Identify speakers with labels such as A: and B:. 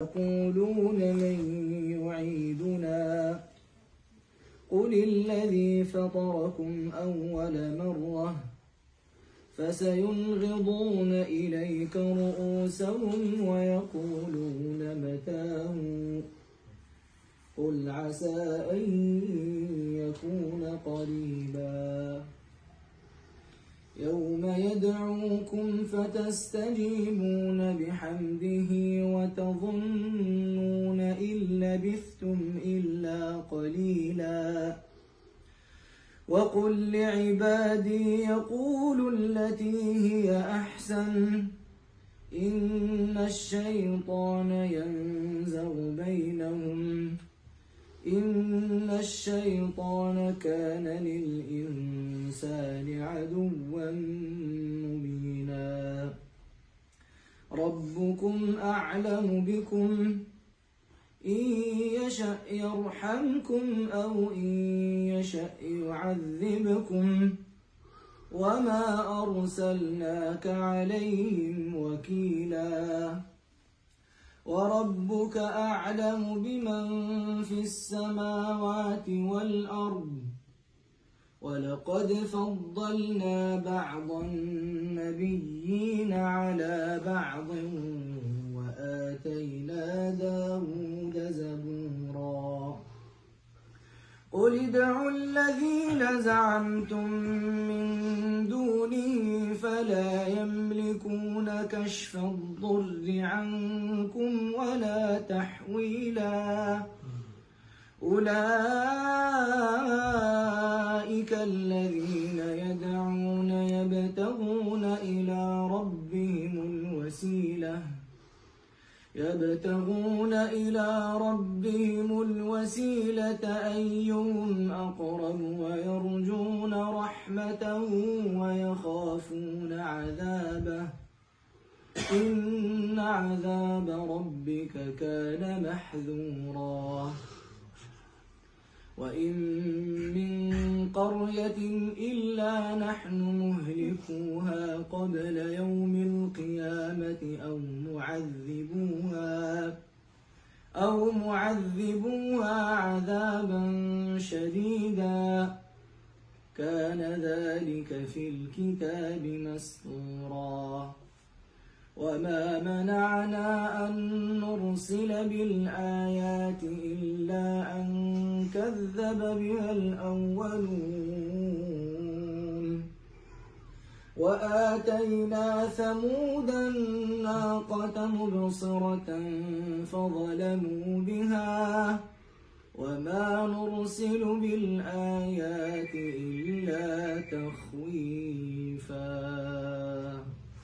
A: يقولون من يعيدنا قل الذي فطركم أول مرة فسينغضون إليك رؤوسهم ويقولون متاه قل عسى أن يكون قريبا يوم يدعوكم فتستجيبون بحمده وتظنون إن لبثتم إلا قليلا وقل لعبادي يقولوا التي هي أحسن إن الشيطان ينزغ بينهم إن الشيطان كان للإنسان عدوا مبينا ربكم أعلم بكم إن يشأ يرحمكم أو إن يشأ يعذبكم وما أرسلناك عليهم وكيلا وربك أعلم بمن في السماوات والأرض ولقد فضلنا بعض النبيين على بعض وآتينا داود زبورا قل ادعوا الذين زعمتم من دونه فلا يملكون كشف الضر عنكم ولا تحويلا أولئك الذين يدعون يبتغون إلى ربهم الوسيلة أيهم أقرب ويرجون رحمته ويخافون عذابه إن عذاب ربك كان محذورا وإن من قرية إلا نحن مهلكوها قبل يوم القيامة أو معذبوها عذابا شديدا كان ذلك في الكتاب مسطورا وما منعنا أن نرسل بالآيات إلا أن كذب بها الأولون وآتينا ثمود الناقة مبصرة فظلموا بها وما نرسل بالآيات إلا تخويفا